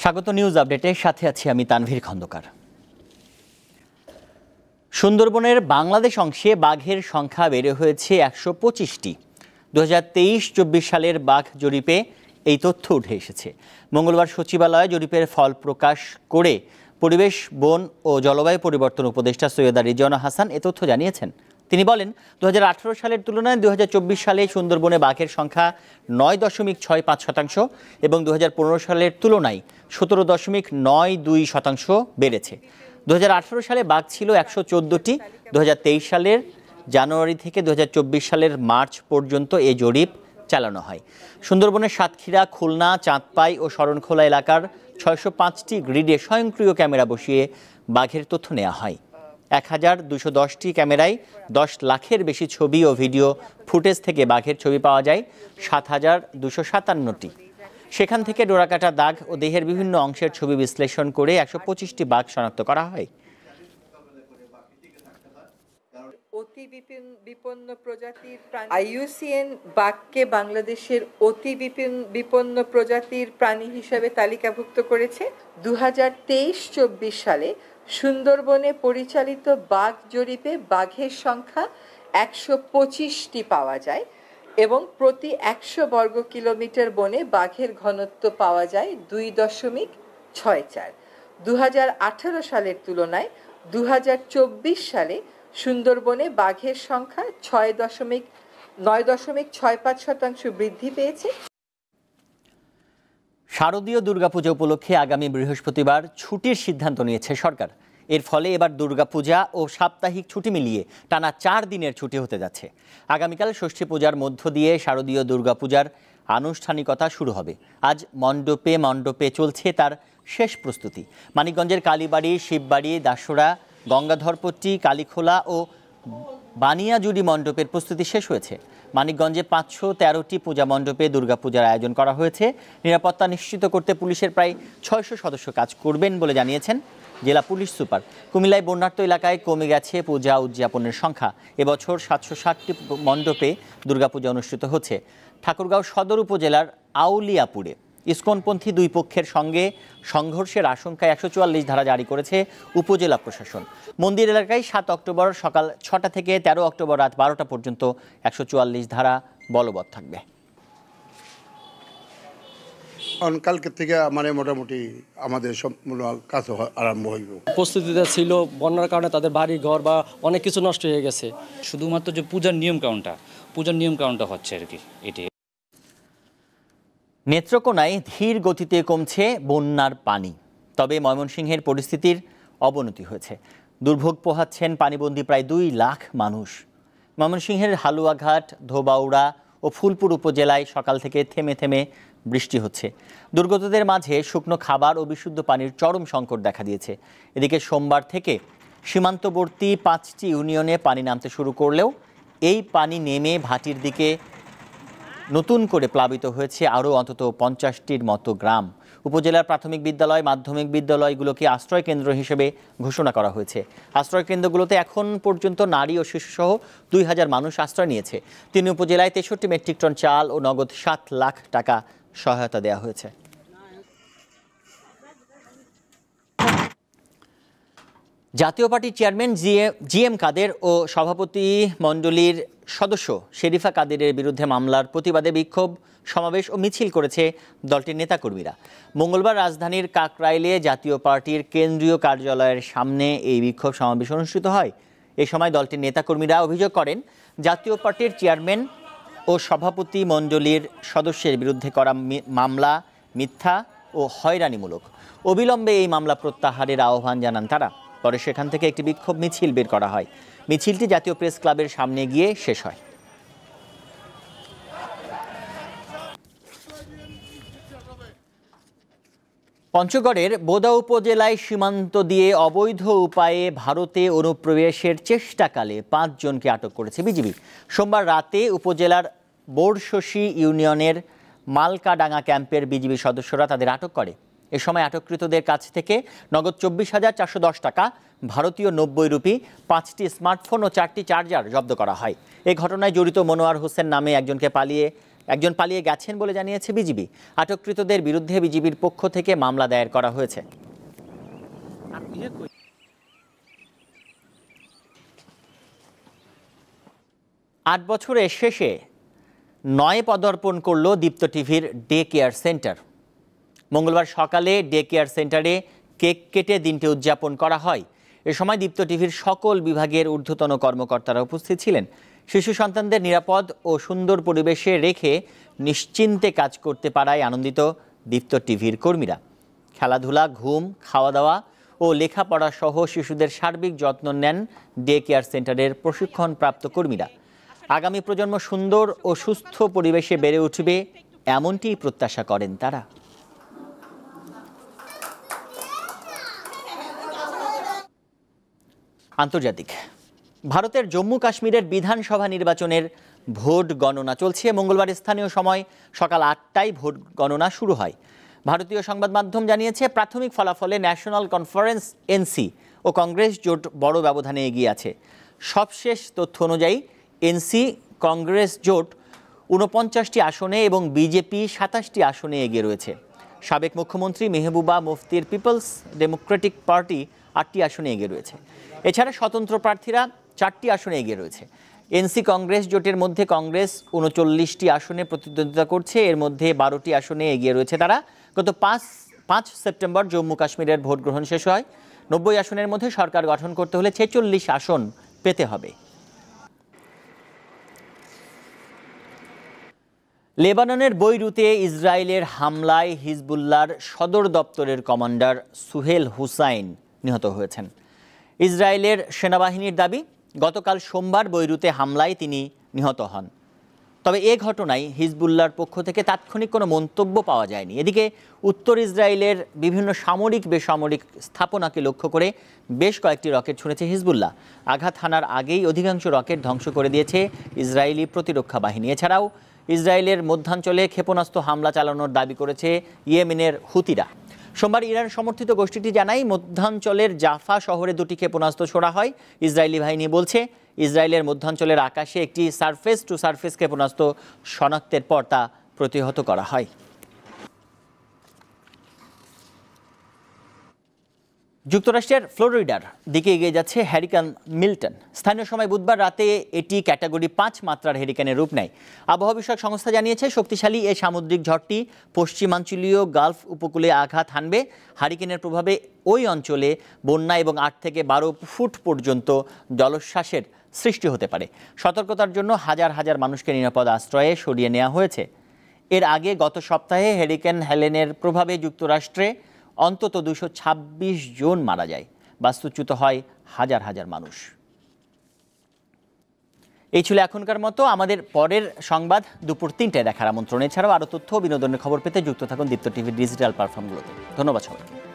স্বাগত নিউজ আপডেটের সাথে আছি আমি তানভীর খন্দকার। সুন্দরবনের বাংলাদেশ অংশে বাঘের সংখ্যা বেড়ে হয়েছে ১২৫টি। ২০২৩-২৪ সালের বাঘ জরিপে এই তথ্য উঠে এসেছে। মঙ্গলবার সচিবালয়ে জরিপের ফল প্রকাশ করে পরিবেশ, বন ও জলবায়ু পরিবর্তন উপদেষ্টা সৈয়দা রিজওয়ানা হাসান এ তথ্য জানিয়েছেন। তিনি বলেন, ২০১৮ সালের তুলনায় ২০২৪ সালে সুন্দরবনে বাঘের সংখ্যা ৯.৬৫% এবং ২০১৫ সালের তুলনায় ১৭.৯২% বেড়েছে। ২০১৮ সালে বাঘ ছিল ১১৪টি। ২০২৩ সালের জানুয়ারি থেকে ২০২৪ সালের মার্চ পর্যন্ত এ জরিপ চালানো হয়। সুন্দরবনের সাতক্ষীরা, খুলনা, চাঁদপাই ও শরণখোলা এলাকার ৬০৫টি গ্রিডে স্বয়ংক্রিয় ক্যামেরা বসিয়ে বাঘের তথ্য নেওয়া হয়। ১,২১০টি ক্যামেরায় ১০ লাখের বেশি ছবি ও ভিডিও ফুটেজ থেকে বাঘের ছবি পাওয়া যায় ৭,২৫৭টি। সেখান থেকে ডোরাকাটা দাগ ও দেহের বিভিন্ন অংশের ছবি বিশ্লেষণ করে ১২৫টি বাঘ শনাক্ত করা হয়। অতি বিপন্ন প্রজাতির প্রাণী IUCN বাঘকে বাংলাদেশের অতি বিপন্ন প্রজাতির প্রাণী হিসেবে তালিকাভুক্ত করেছে। ২০২৩-২৪ সালে সুন্দরবনে পরিচালিত বাঘ জরিপে বাঘের সংখ্যা ১২৫টি পাওয়া যায় এবং প্রতি ১০০ বর্গ কিলোমিটার বনে বাঘের ঘনত্ব পাওয়া যায় ২.৬৪। ২০১৮ সালের তুলনায় ২০২৪ সালে সুন্দরবনে বাঘের সংখ্যা ৯.৬৫% বৃদ্ধি পেয়েছে। শারদীয় দুর্গাপূজা উপলক্ষে আগামী বৃহস্পতিবার ছুটির সিদ্ধান্ত নিয়েছে সরকার। এর ফলে এবার দুর্গাপূজা ও সাপ্তাহিক ছুটি মিলিয়ে টানা ৪ দিনের ছুটি হতে যাচ্ছে। আগামীকাল ষষ্ঠী পূজার মধ্য দিয়ে শারদীয় দুর্গাপূজার আনুষ্ঠানিকতা শুরু হবে। আজ মণ্ডপে মণ্ডপে চলছে তার শেষ প্রস্তুতি। মানিকগঞ্জের কালীবাড়ি, শিববাড়ি, দাসরা, গঙ্গাধরপট্টি, কালীখোলা ও বানিয়াজুড়ি মণ্ডপের প্রস্তুতি শেষ হয়েছে। মানিকগঞ্জে ৫১৩টি পূজা মণ্ডপে দুর্গাপূজার আয়োজন করা হয়েছে। নিরাপত্তা নিশ্চিত করতে পুলিশের প্রায় ৬০০ সদস্য কাজ করবেন বলে জানিয়েছেন জেলা পুলিশ সুপার। কুমিল্লায় বন্যার্ত এলাকায় কমে গেছে পূজা উদযাপনের সংখ্যা। এবছর ৭৬০টি মণ্ডপে দুর্গাপূজা অনুষ্ঠিত হচ্ছে। ঠাকুরগাঁও সদর উপজেলার আউলিয়াপুরে ইসকনপন্থী দুই পক্ষের সঙ্গে সংঘর্ষের আশঙ্কায় ১৪৪ ধারা জারি করেছে উপজেলা প্রশাসন। মন্দির এলাকায় ৭ অক্টোবর সকাল ৬টা থেকে ১৩ অক্টোবর রাত ১২টা পর্যন্ত ১৪৪ ধারা বলবৎ থাকবে। কালকে থেকে মোটামুটি আমাদের সব কাজ আরম্ভ হইব। প্রস্তুতিটা ছিল, বন্যার কারণে তাদের বাড়ি ঘর বা অনেক কিছু নষ্ট হয়ে গেছে। শুধুমাত্র যে পূজার নিয়ম কাউন্টটা হচ্ছে আর কি। এটি নেত্রকোনায় ধীর গতিতে কমছে বন্যার পানি, তবে ময়মনসিংহের পরিস্থিতির অবনতি হয়েছে। দুর্ভোগ পোহাচ্ছেন পানিবন্দী প্রায় ২ লাখ মানুষ। ময়মনসিংহের হালুয়াঘাট, ধোবাউড়া ও ফুলপুর উপজেলায় সকাল থেকে থেমে থেমে বৃষ্টি হচ্ছে। দুর্গতদের মাঝে শুকনো খাবার ও বিশুদ্ধ পানির চরম সংকট দেখা দিয়েছে। এদিকে সোমবার থেকে সীমান্তবর্তী 5টি ইউনিয়নে পানি নামতে শুরু করলেও এই পানি নেমে ভাটির দিকে নতুন করে প্লাবিত হয়েছে আরও অন্তত 50টির মতো গ্রাম। উপজেলার প্রাথমিক বিদ্যালয়, মাধ্যমিক বিদ্যালয়গুলোকে আশ্রয় কেন্দ্র হিসেবে ঘোষণা করা হয়েছে। আশ্রয় কেন্দ্রগুলোতে এখন পর্যন্ত নারী ও শিশুসহ ২,০০০ মানুষ আশ্রয় নিয়েছে। ৩ উপজেলায় ৬৩ মেট্রিক টন চাল ও নগদ ৭ লাখ টাকা সহায়তা দেওয়া হয়েছে। জাতীয় পার্টির চেয়ারম্যান জিএম কাদের ও সভাপতি মণ্ডলীর সদস্য শেরিফা কাদেরের বিরুদ্ধে মামলার প্রতিবাদে বিক্ষোভ সমাবেশ ও মিছিল করেছে দলটির নেতাকর্মীরা। মঙ্গলবার রাজধানীর কাকরাইলে জাতীয় পার্টির কেন্দ্রীয় কার্যালয়ের সামনে এই বিক্ষোভ সমাবেশ অনুষ্ঠিত হয়। এ সময় দলটির নেতাকর্মীরা অভিযোগ করেন, জাতীয় পার্টির চেয়ারম্যান ও সভাপতি মণ্ডলীর সদস্যের বিরুদ্ধে করা মামলা মিথ্যা ও হয়রানিমূলক। অবিলম্বে এই মামলা প্রত্যাহারের আহ্বান জানান তারা। পরে সেখান থেকে একটি বিক্ষোভ মিছিল বের করা হয়। মিছিলটি জাতীয় প্রেস ক্লাবের সামনে গিয়ে শেষ হয়। পঞ্চগড়ের বোদা উপজেলায় সীমান্ত দিয়ে অবৈধ উপায়ে ভারতে অনুপ্রবেশের চেষ্টাকালে 5 জনকে আটক করেছে বিজিবি। সোমবার রাতে উপজেলার বোরশশী ইউনিয়নের মালকাডাঙ্গা ক্যাম্পের বিজিবি সদস্যরা তাদের আটক করে। এ সময় আটককৃতদের কাছ থেকে নগদ 24,410 টাকা, ভারতীয় 90 রুপি, 5টি স্মার্টফোন ও 4টি চার্জার জব্দ করা হয়। এই ঘটনায় জড়িত মনোয়ার হোসেন নামে একজনকে পালিয়ে একজন পালিয়ে গেছেন বলে জানিয়েছে বিজিবি। আটককৃতদের বিরুদ্ধে বিজিবির পক্ষ থেকে মামলা দায়ের করা হয়েছে। 8 বছরের শেষে 9 পদার্পণ করল দীপ্ত টিভির ডে কেয়ার সেন্টার। মঙ্গলবার সকালে ডে কেয়ার সেন্টারে কেক কেটে দিনটি উদযাপন করা হয়। এ সময় দীপ্ত টিভির সকল বিভাগের ঊর্ধ্বতন কর্মকর্তারা উপস্থিত ছিলেন। শিশু সন্তানদের নিরাপদ ও সুন্দর পরিবেশে রেখে নিশ্চিন্তে কাজ করতে পারায় আনন্দিত দীপ্ত টিভির কর্মীরা। খেলাধুলা, ঘুম, খাওয়া দাওয়া ও লেখাপড়া সহ শিশুদের সার্বিক যত্ন নেন ডে কেয়ার সেন্টারের প্রশিক্ষণপ্রাপ্ত কর্মীরা। আগামী প্রজন্ম সুন্দর ও সুস্থ পরিবেশে বেড়ে উঠবে, এমনটি প্রত্যাশা করেন তারা। আন্তর্জাতিক, ভারতের জম্মু কাশ্মীরের বিধানসভা নির্বাচনের ভোট গণনা চলছে। মঙ্গলবার স্থানীয় সময় সকাল 8টায় ভোট গণনা শুরু হয়। ভারতীয় সংবাদ মাধ্যম জানিয়েছে, প্রাথমিক ফলাফলে ন্যাশনাল কনফারেন্স এনসি ও কংগ্রেস জোট বড় ব্যবধানে এগিয়ে আছে। সবশেষ তথ্য অনুযায়ী এনসি কংগ্রেস জোট 49টি আসনে এবং বিজেপি 27টি আসনে এগিয়ে রয়েছে। সাবেক মুখ্যমন্ত্রী মেহবুবা মুফতির পিপলস ডেমোক্রেটিক পার্টি 8টি আসনে এগিয়ে রয়েছে। এছাড়া স্বতন্ত্র প্রার্থীরা 4টি আসনে এগিয়ে রয়েছে। এনসি কংগ্রেস জোটের মধ্যে কংগ্রেস 39টি আসনে প্রতিদ্বন্দ্বিতা করছে। এর মধ্যে 12টি আসনে এগিয়ে রয়েছে তারা। গত 5 সেপ্টেম্বর জম্মু কাশ্মীরের ভোট গ্রহণ শেষ হয়। 90 আসনের মধ্যে সরকার গঠন করতে হলে 46 আসন পেতে হবে। লেবাননের বৈরুতে ইসরায়েলের হামলায় হিজবুল্লাহর সদর দপ্তরের কমান্ডার সুহেল হুসাইন নিহত হয়েছেন। ইসরায়েলের সেনাবাহিনীর দাবি, গতকাল সোমবার বৈরুতে হামলায় তিনি নিহত হন। তবে এ ঘটনায় হিজবুল্লাহর পক্ষ থেকে তাৎক্ষণিক কোনো মন্তব্য পাওয়া যায়নি। এদিকে উত্তর ইসরায়েলের বিভিন্ন সামরিক বেসামরিক স্থাপনাকে লক্ষ্য করে বেশ কয়েকটি রকেট ছুঁড়েছে হিজবুল্লাহ। আঘাত হানার আগেই অধিকাংশ রকেট ধ্বংস করে দিয়েছে ইসরায়েলি প্রতিরক্ষা বাহিনী। এছাড়াও ইসরায়েলের মধ্যাঞ্চলে ক্ষেপণাস্ত্র হামলা চালানোর দাবি করেছে ইয়েমেনের হুতিরা। সোমবার ইরান সমর্থিত গোষ্ঠীটি জানায়, মধ্যাঞ্চলের জাফা শহরে 2টি ক্ষেপণাস্ত্র ছোড়া হয়। ইসরায়েলি বাহিনী বলছে, ইসরায়েলের মধ্যাঞ্চলের আকাশে একটি সারফেস টু সারফেস ক্ষেপণাস্ত্র শনাক্তের পর তা প্রতিহত করা হয়। যুক্তরাষ্ট্রের ফ্লোরিডার দিকে এগিয়ে যাচ্ছে হ্যারিকেন মিল্টন। স্থানীয় সময় বুধবার রাতে এটি ক্যাটাগরি 5 মাত্রার হ্যারিকেনের রূপ নেয়। আবহাওয়া বিষয়ক সংস্থা জানিয়েছে, শক্তিশালী এই সামুদ্রিক ঝড়টি পশ্চিমাঞ্চলীয় গালফ উপকূলে আঘাত হানবে। হ্যারিকেনের প্রভাবে ওই অঞ্চলে বন্যা এবং 8 থেকে 12 ফুট পর্যন্ত জলোচ্ছ্বাসের সৃষ্টি হতে পারে। সতর্কতার জন্য হাজার হাজার মানুষকে নিরাপদ আশ্রয়ে সরিয়ে নেওয়া হয়েছে। এর আগে গত সপ্তাহে হ্যারিকেন হেলেনের প্রভাবে যুক্তরাষ্ট্রে অন্তত 226 জন মারা যায়, বাস্তুচ্যুত হয় হাজার হাজার মানুষ। এই ছিল এখনকার মতো। আমাদের পরের সংবাদ দুপুর 3টায় দেখার আমন্ত্রণ। এছাড়াও আরও তথ্য ও বিনোদনের খবর পেতে যুক্ত থাকুন দীপ্ত টিভির ডিজিটাল প্ল্যাটফর্মগুলোতে। ধন্যবাদ সবাইকে।